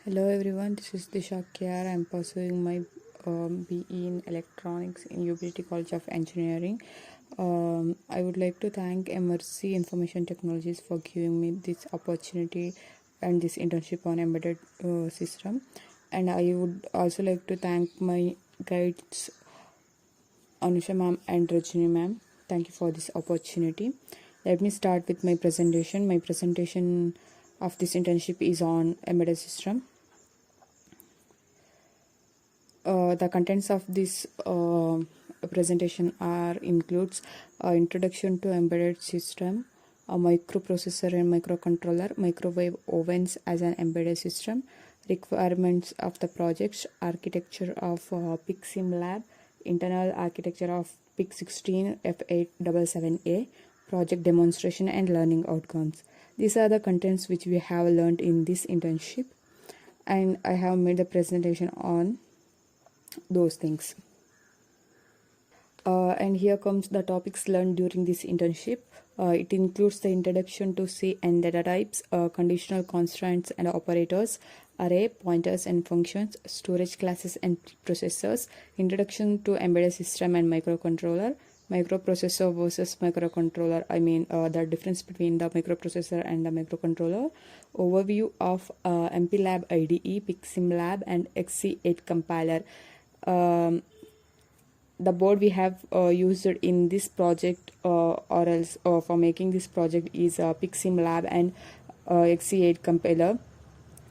Hello everyone, this is Disha Kiar. I'm pursuing my BE in Electronics in UBT College of Engineering. I would like to thank Emertxe Information Technologies for giving me this opportunity and this internship on embedded system. And I would also like to thank my guides Anusha ma'am and Rajini ma'am. Thank you for this opportunity. Let me start with my presentation. My presentation of this internship is on embedded system. The contents of this presentation includes introduction to embedded system, a microprocessor and microcontroller, microwave ovens as an embedded system, requirements of the projects, architecture of PICsimlab, internal architecture of PIC16 F877A, project demonstration and learning outcomes. These are the contents which we have learned in this internship, and I have made the presentation on those things. And here comes the topics learned during this internship. It includes the introduction to C and data types, conditional constraints and operators, array, pointers and functions, storage classes and processors, introduction to embedded system and microcontroller, microprocessor versus microcontroller, the difference between the microprocessor and the microcontroller, overview of MPLAB IDE, PICsimlab and XC8 compiler. The board we have used in this project or else for making this project is PICsimlab and XC8 compiler.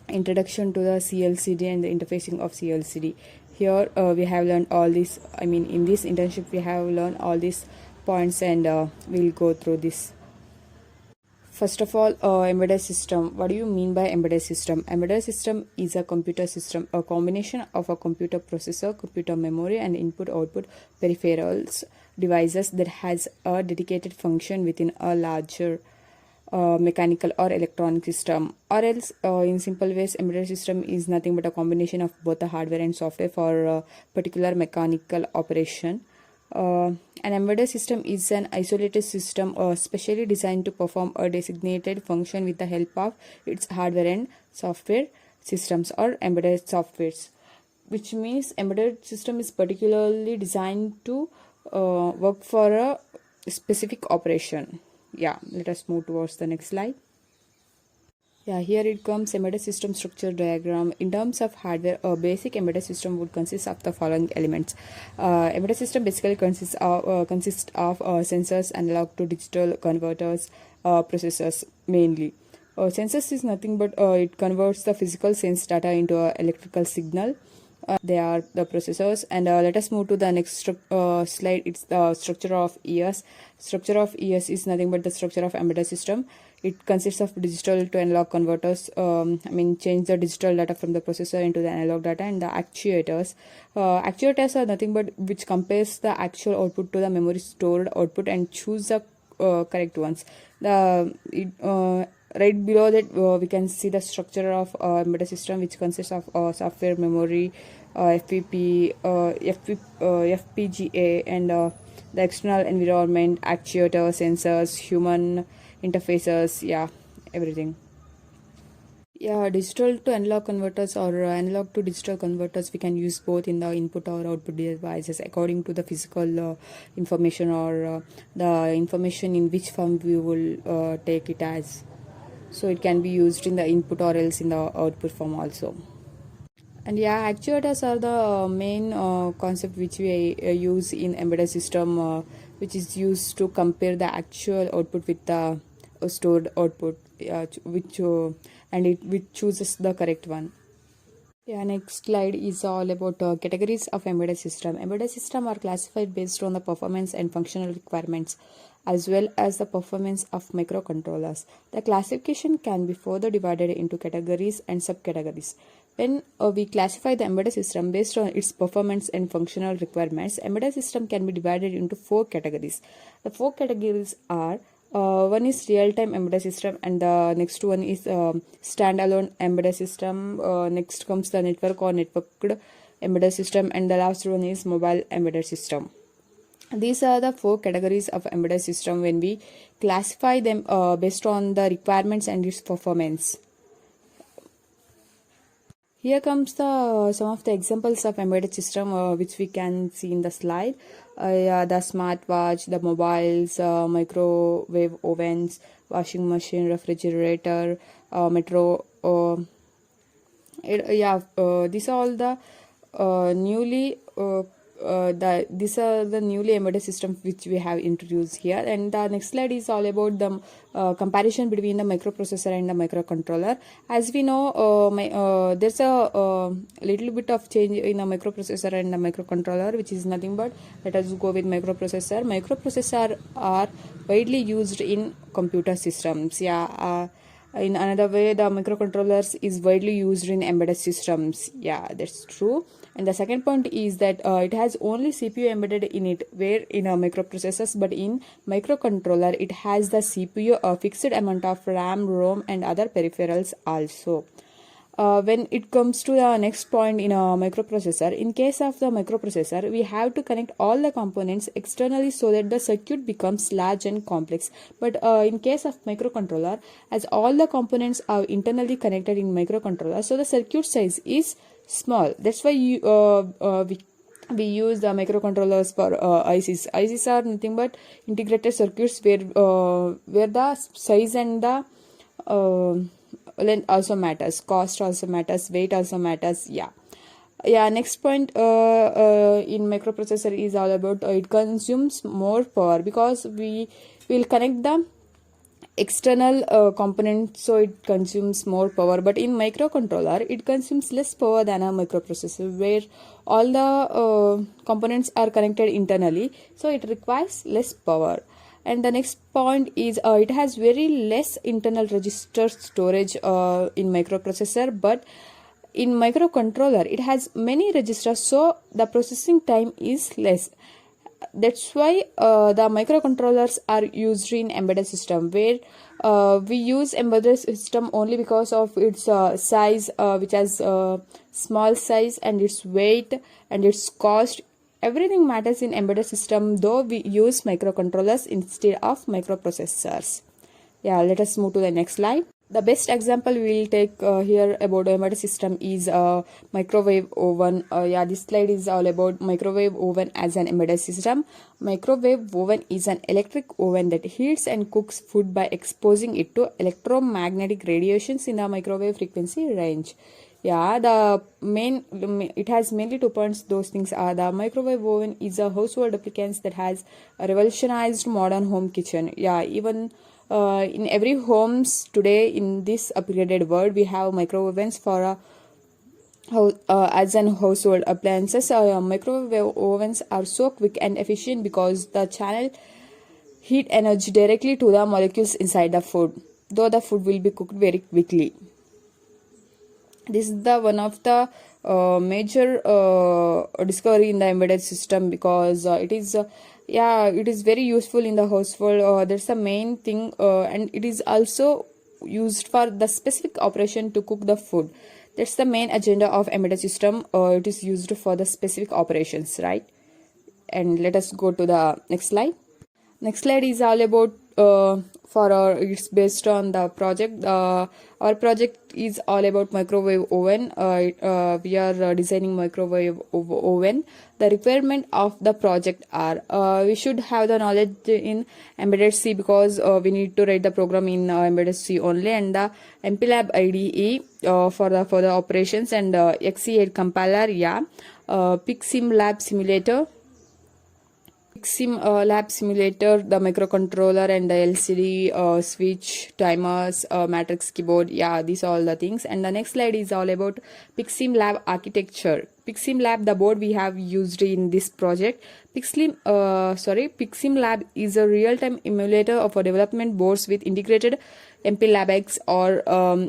Introduction to the CLCD and the interfacing of CLCD. Here we have learned all this. In this internship we have learned all these points, and we'll go through this. First of all, embedded system. What do you mean by embedded system? Embedded system is a computer system, a combination of a computer processor, computer memory, and input-output peripherals devices that has a dedicated function within a larger mechanical or electronic system. Or else, in simple ways, embedded system is nothing but a combination of both the hardware and software for a particular mechanical operation. An embedded system is an isolated system specially designed to perform a designated function with the help of its hardware and software systems or embedded softwares, which means embedded system is particularly designed to work for a specific operation. Yeah, let us move towards the next slide. Yeah, here it comes embedded system structure diagram. In terms of hardware, a basic embedded system would consist of the following elements. Embedded system basically consists of sensors, analog to digital converters, processors mainly. Sensors is nothing but it converts the physical sense data into an electrical signal. They are the processors, and let us move to the next slide. It's the structure of ES. Structure of ES is nothing but the structure of embedded system. It consists of digital to analog converters. Change the digital data from the processor into the analog data, and the actuators. Actuators are nothing but which compares the actual output to the memory stored output and choose the correct ones. Right below that, we can see the structure of embedded system, which consists of software, memory, FPGA, and the external environment, actuator, sensors, human interfaces, yeah, everything. Yeah, digital to analog converters or analog to digital converters, we can use both in the input or output devices according to the physical information or the information in which form we will take it as. So it can be used in the input or else in the output form also. And yeah, actuators are the main concept which we use in embedded system, which is used to compare the actual output with the stored output, which chooses the correct one. Yeah, next slide is all about categories of embedded system. Embedded system are classified based on the performance and functional requirements, as well as the performance of microcontrollers. The classification can be further divided into categories and subcategories. When we classify the embedded system based on its performance and functional requirements, embedded system can be divided into 4 categories. The 4 categories are one is real-time embedded system, and the next one is standalone embedded system. Next comes the network or networked embedded system, and the last one is mobile embedded system. These are the 4 categories of embedded system when we classify them based on the requirements and its performance. Here comes the some of the examples of embedded system which we can see in the slide. Yeah, the smartwatch, the mobiles, microwave ovens, washing machine, refrigerator, metro. These are all the newly these are the newly embedded systems which we have introduced here. And the next slide is all about the comparison between the microprocessor and the microcontroller. As we know, there's a little bit of change in the microprocessor and the microcontroller, which is nothing but, let us go with microprocessor. Microprocessor are widely used in computer systems. In another way, the microcontrollers is widely used in embedded systems. Yeah, that's true. And the second point is that it has only CPU embedded in it, where in a microprocessors, but in microcontroller it has the CPU, a fixed amount of RAM, ROM, and other peripherals also. When it comes to the next point in a microprocessor, in case of the microprocessor, we have to connect all the components externally so that the circuit becomes large and complex. But in case of microcontroller, as all the components are internally connected in microcontroller, so the circuit size is small. That's why we use the microcontrollers for ICs. ICs are nothing but integrated circuits where the size and the length also matters, cost also matters, weight also matters. Next point in microprocessor is all about it consumes more power, because we will connect the external component, so it consumes more power. But in microcontroller it consumes less power than a microprocessor, where all the components are connected internally, so it requires less power. And the next point is it has very less internal register storage in microprocessor, but in microcontroller it has many registers, so the processing time is less. That's why the microcontrollers are used in embedded system, where we use embedded system only because of its size, which has small size, and its weight and its cost. Everything matters in embedded system, though we use microcontrollers instead of microprocessors. Let us move to the next slide. The best example we will take here about embedded system is microwave oven. This slide is all about microwave oven as an embedded system. Microwave oven is an electric oven that heats and cooks food by exposing it to electromagnetic radiations in the microwave frequency range. It has mainly 2 points. Those things are: the microwave oven is a household appliance that has revolutionized modern home kitchen. Even in every homes today in this upgraded world, we have microwave ovens for as an household appliances. Microwave ovens are so quick and efficient because the channel heat energy directly to the molecules inside the food, though the food will be cooked very quickly. This is the one of the major discovery in the embedded system, because it is very useful in the household. That's the main thing, and it is also used for the specific operation to cook the food. That's the main agenda of embedded system. It is used for the specific operations, right? And let us go to the next slide. Next slide is all about it's based on the project. Our project is all about microwave oven. We are designing microwave oven. The requirement of the project are we should have the knowledge in embedded C, because we need to write the program in embedded C only, and the MPLAB IDE for the further operations, and X8 compiler, PICsimlab simulator, PICsimlab simulator, the microcontroller, and the LCD switch, timers, matrix keyboard. These are all the things. And the next slide is all about PICsimlab architecture. PICsimlab, the board we have used in this project. PICsimlab is a real-time emulator of a development boards with integrated MPLAB or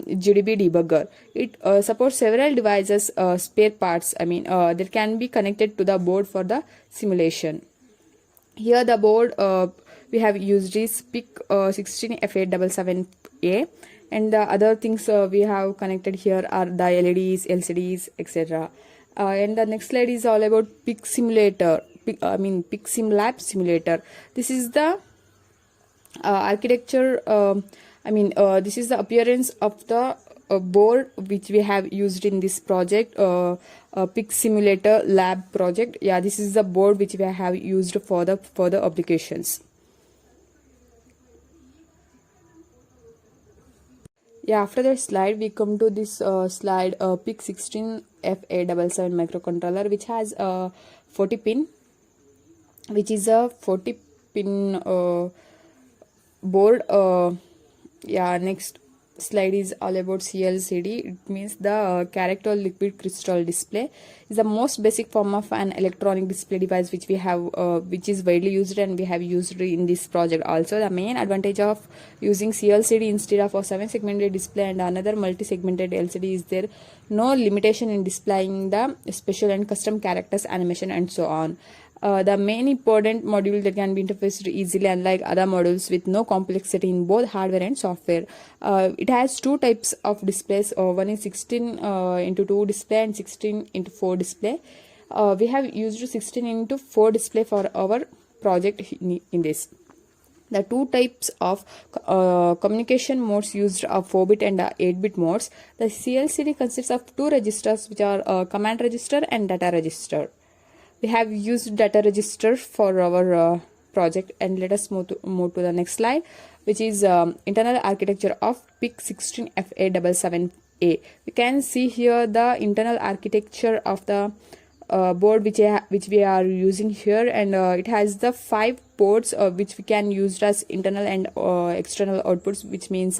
GDB debugger. It supports several devices, spare parts, that can be connected to the board for the simulation. Here the board we have used is PIC16F877A, and the other things we have connected here are the LEDs, LCDs, etc. And the next slide is all about PICsimlab simulator. This is the architecture. This is the appearance of the board which we have used in this project, PICsimulator lab project. Yeah, this is the board which we have used for the applications. Yeah, after that slide, we come to this slide, PIC16FA77 microcontroller, which has a 40 pin, which is a 40 pin board. Yeah, next slide is all about CLCD. It means the character liquid crystal display is the most basic form of an electronic display device which we have, which is widely used and we have used in this project. Also, the main advantage of using CLCD instead of a 7-segmented display and another multi-segmented LCD is there no limitation in displaying the special and custom characters, animation, and so on. The main important module that can be interfaced easily, unlike other modules, with no complexity in both hardware and software. It has two types of displays. One is 16 into 2 display and 16 into 4 display. We have used 16 into 4 display for our project in this. The two types of communication modes used are 4-bit and 8-bit modes. The CLCD consists of two registers, which are command register and data register. We have used data register for our project, and let us move to the next slide, which is internal architecture of PIC16FA77A. We can see here the internal architecture of the board which we are using here, and it has the 5 ports which we can use as internal and external outputs, which means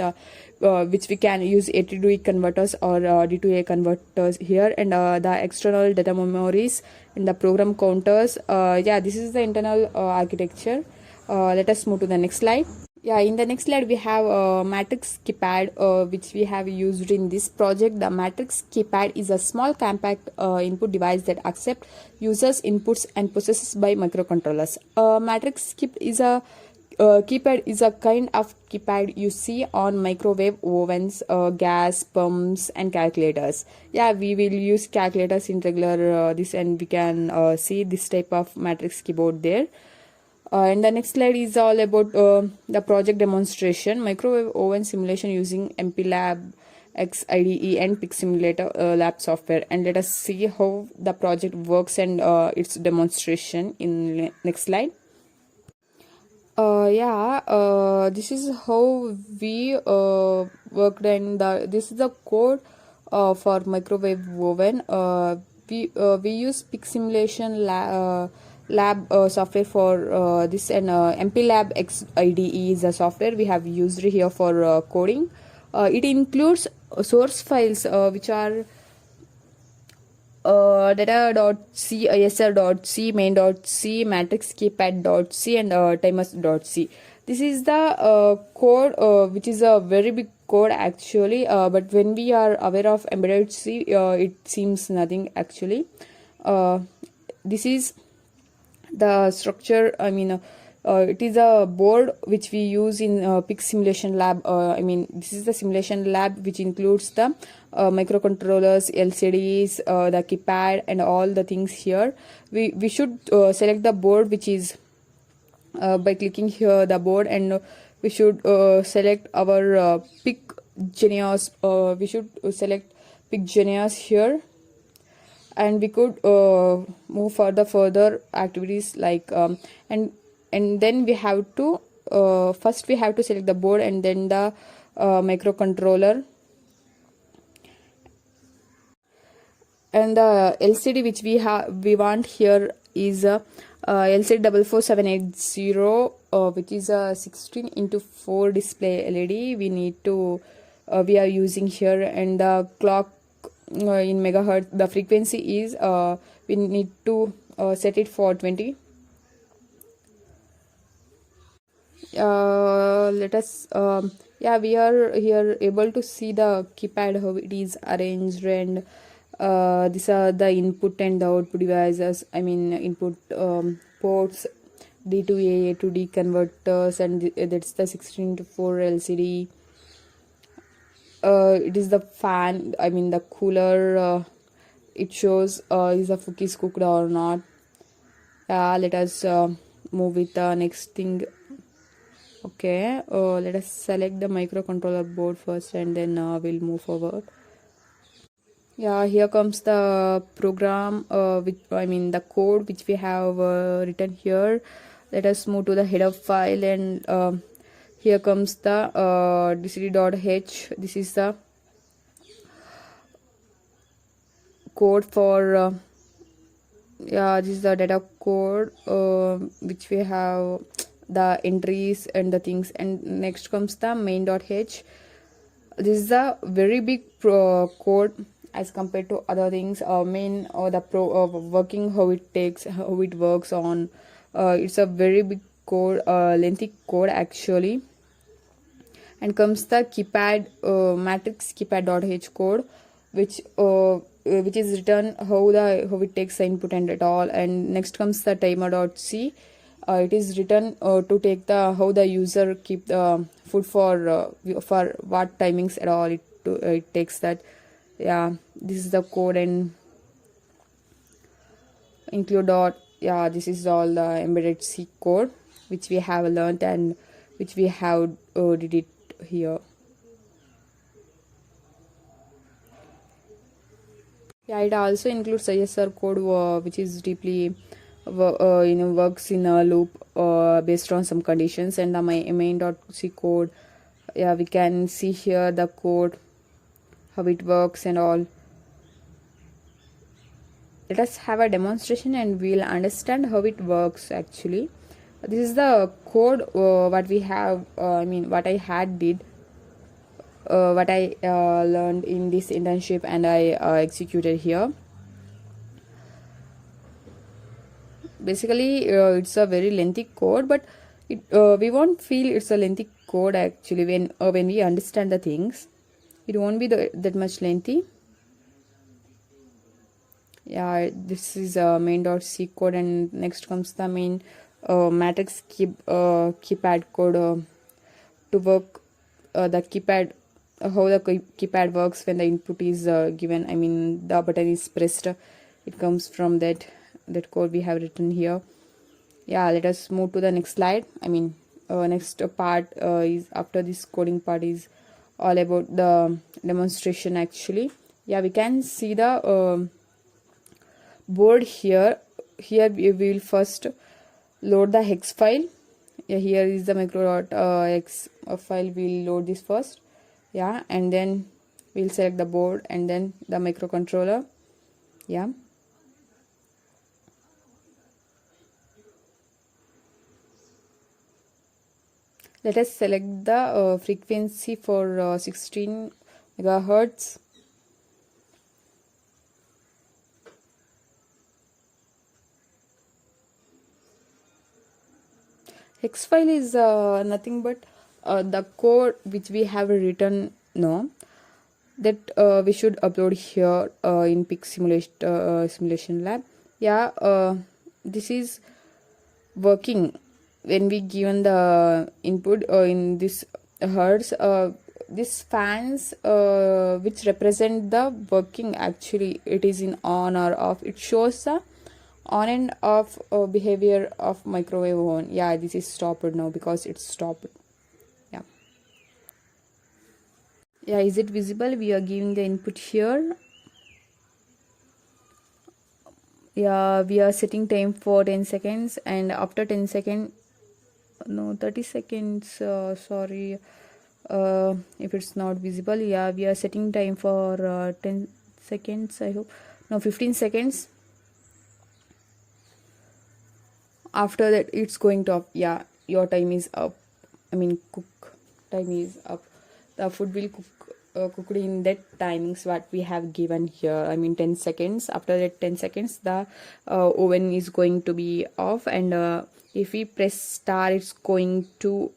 which we can use A to D converters or D to A converters here, and the external data memories and the program counters. Yeah, this is the internal architecture. Let us move to the next slide. Yeah, in the next slide we have a matrix keypad which we have used in this project. The matrix keypad is a small compact input device that accepts users' inputs and processes by microcontrollers. Matrix keypad is a kind of keypad you see on microwave ovens, gas pumps, and calculators. Yeah, we will use calculators in regular this, and we can see this type of matrix keyboard there. And the next slide is all about the project demonstration, microwave oven simulation using MPLAB, IDE, and PICsimulator lab software. And let us see how the project works and its demonstration in next slide. This is how we worked, and this is the code for microwave oven. We use PICsimulation lab software for this, and MPLAB IDE is a software we have used here for coding. It includes source files which are data.c, isr.c, main.c, matrix keypad.c, and timers.c. This is the code which is a very big code actually, but when we are aware of embedded C, it seems nothing actually. This is the structure. It is a board which we use in PICsimulation lab. This is the simulation lab which includes the microcontrollers, LCDs, the keypad, and all the things here. We should select the board, which is by clicking here the board, and we should select our PIC Genius. We should select PIC Genius here, and we could move further activities like and then we have to first we have to select the board and then the microcontroller, and the LCD which we want here is LCD 44780, which is a 16 into 4 display LED. We are using here, and the clock in megahertz, the frequency is we need to set it for 20. Let us we are here able to see the keypad, how it is arranged, and these are the input and the output devices. Input ports, D to A to D converters, and that's the 16 to 4 LCD. It is the fan, the cooler. It shows is the cookies cooked or not. Let us move with the next thing. Okay, let us select the microcontroller board first, and then we'll move forward. Yeah, here comes the program, the code which we have written here. Let us move to the header file, and here comes the dcd.h. This is the code for this is the data code which we have the entries and the things, and next comes the main.h. This is a very big code as compared to other things. Main or the working, how it takes, how it works on. It's a very big code, lengthy code actually. And comes the keypad matrix keypad.h code, which is written how it takes the input and at all. And next comes the timer.c. It is written to take the how the user keep the food for what timings at all it takes that. Yeah, this is the code. And include dot, yeah, this is all the embedded C code which we have learned and which we have did it here. Yeah, it also includes ISR code which is deeply works in a loop based on some conditions. And the main.c code, yeah, we can see here the code, how it works and all. Let us have a demonstration and we'll understand how it works actually. This is the code what we have what I had did what I learned in this internship, and I executed here. Basically it's a very lengthy code, but we won't feel it's a lengthy code actually when we understand the things. It won't be that much lengthy. Yeah, this is main.c code, and next comes the main matrix keypad code to work the keypad, how the keypad works when the input is given, the button is pressed. It comes from that code we have written here. Yeah, let us move to the next slide. Next part is after this coding part is all about the demonstration actually. Yeah, we can see the board here. We will first load the hex file. Yeah, here is the micro.x file. We'll load this first. Yeah, and then we'll select the board and then the microcontroller. Yeah, let us select the frequency for 16 megahertz. Hex file is nothing but the code which we have written that we should upload here in simulation lab. Yeah, this is working when we given the input in this hertz. These fans which represent the working, actually it is in on or off. It shows the on and off behavior of microwave oven. Yeah, this is stopped now because it's stopped. Yeah, is it visible? We are giving the input here. Yeah, we are setting time for 10 seconds, and after 10 seconds, no, 30 seconds, sorry if it's not visible. Yeah, we are setting time for 10 seconds, I hope. No, 15 seconds. After that it's going to up. Yeah, your time is up. Cook time is up. The food will cooked in that timings what we have given here. 10 seconds. After that 10 seconds the oven is going to be off, and if we press star it's going to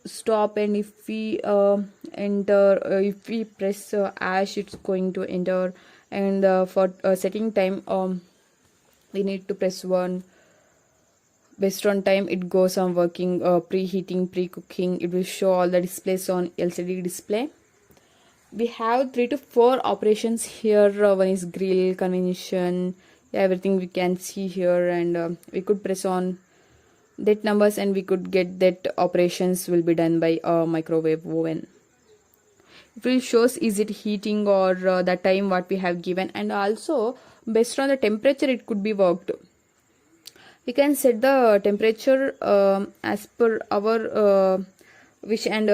stop, and if we enter if we press hash it's going to enter. And for setting time we need to press 1. Based on time it goes on working, preheating, pre-cooking. It will show all the displays on LCD display. We have 3 to 4 operations here. One is grill, convention, everything we can see here. And we could press on that numbers, and we could get that operations will be done by a microwave oven. It will shows is it heating or the time what we have given, and also based on the temperature it could be worked. We can set the temperature as per our wish, and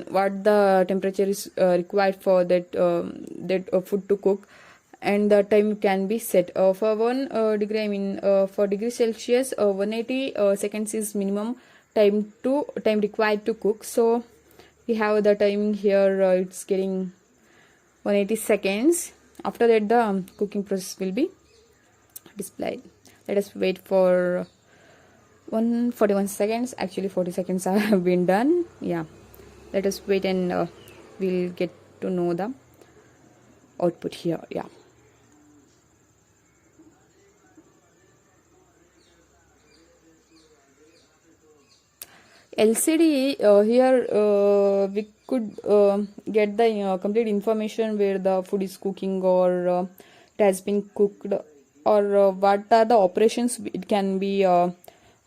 what the temperature is required for that food to cook, and the time can be set for 1 degree, for degree Celsius, 180 seconds is minimum time required to cook. So we have the timing here, it's getting 180 seconds. After that the cooking process will be displayed. Let us wait for 141 seconds. Actually 40 seconds have been done. Yeah, let us wait, and we'll get to know the output here. Yeah, LCD here we could get the complete information where the food is cooking, or it has been cooked, or what are the operations it can be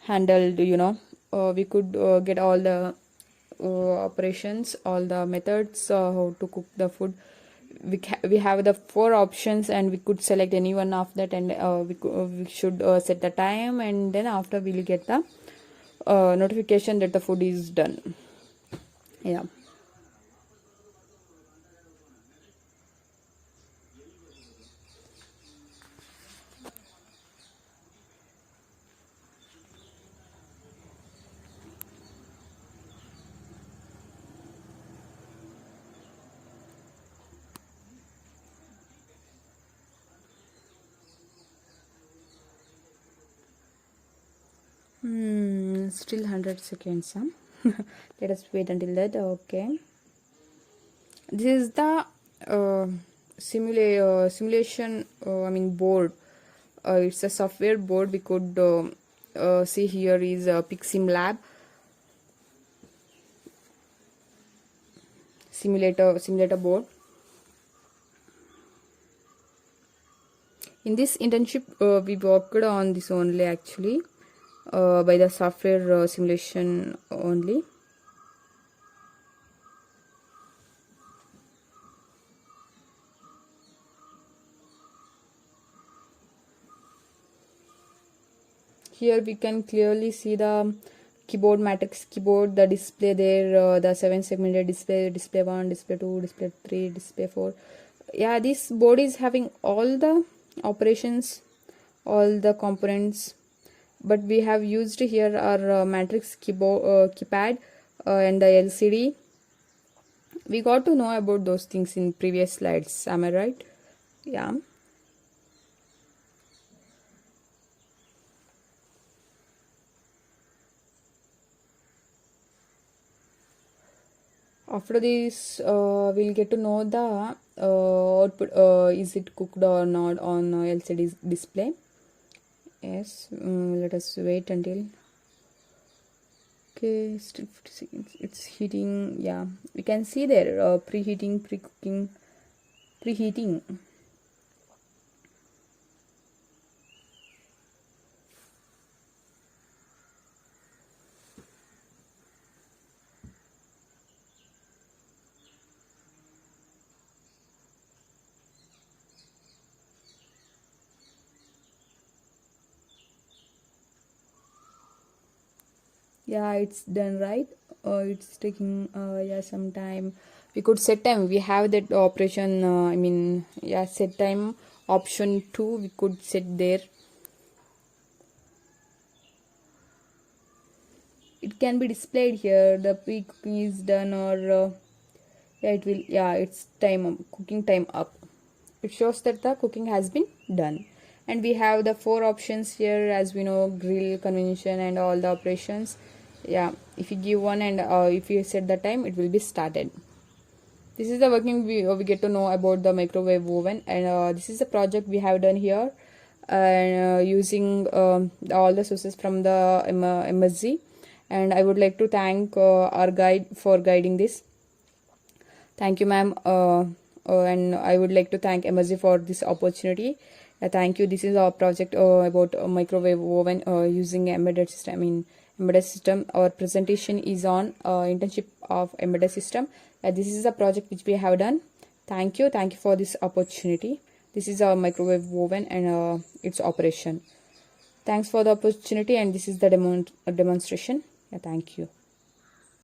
handled. We could get all the operations, all the methods how to cook the food. We have the 4 options, and we could select any one of that, and we should set the time, and then after we will get the notification that the food is done. Yeah. Still 100 seconds. Let us wait until that. Okay. This is the simulation. Board. It's a software board. We could see here is a PICsimlab simulator board. In this internship, we worked on this only actually. By the software simulation only. Here we can clearly see the keyboard, matrix keyboard, the display there, the 7 segmented display, display 1, display 2, display 3, display 4. Yeah, this board is having all the operations, all the components, but we have used here our matrix keyboard, keypad, and the LCD. We got to know about those things in previous slides. Am I right? Yeah. After this, we'll get to know the output. Is it cooked or not on LCD display? Yes. Let us wait until. Okay, still 50 seconds. It's heating. Yeah, we can see there preheating, pre-cooking, preheating. Yeah, it's done, right? It's taking some time. We could set time. We have that operation. Set time option 2. We could set there. It can be displayed here. The pre-cooking is done, or it will. Yeah, it's cooking time up. It shows that the cooking has been done. And we have the 4 options here, as we know: grill, convention, and all the operations. Yeah, if you give one, and if you set the time, it will be started. This is the working. We get to know about the microwave oven, and this is the project we have done here, and using all the sources from the Emertxe. And I would like to thank our guide for guiding this. Thank you, ma'am. And I would like to thank Emertxe for this opportunity. Thank you. This is our project about microwave oven using embedded system. Embedded system. Our presentation is on internship of embedded system. This is a project which we have done. Thank you. Thank you for this opportunity. This is our microwave oven and its operation. Thanks for the opportunity, and this is the demonstration. Thank you.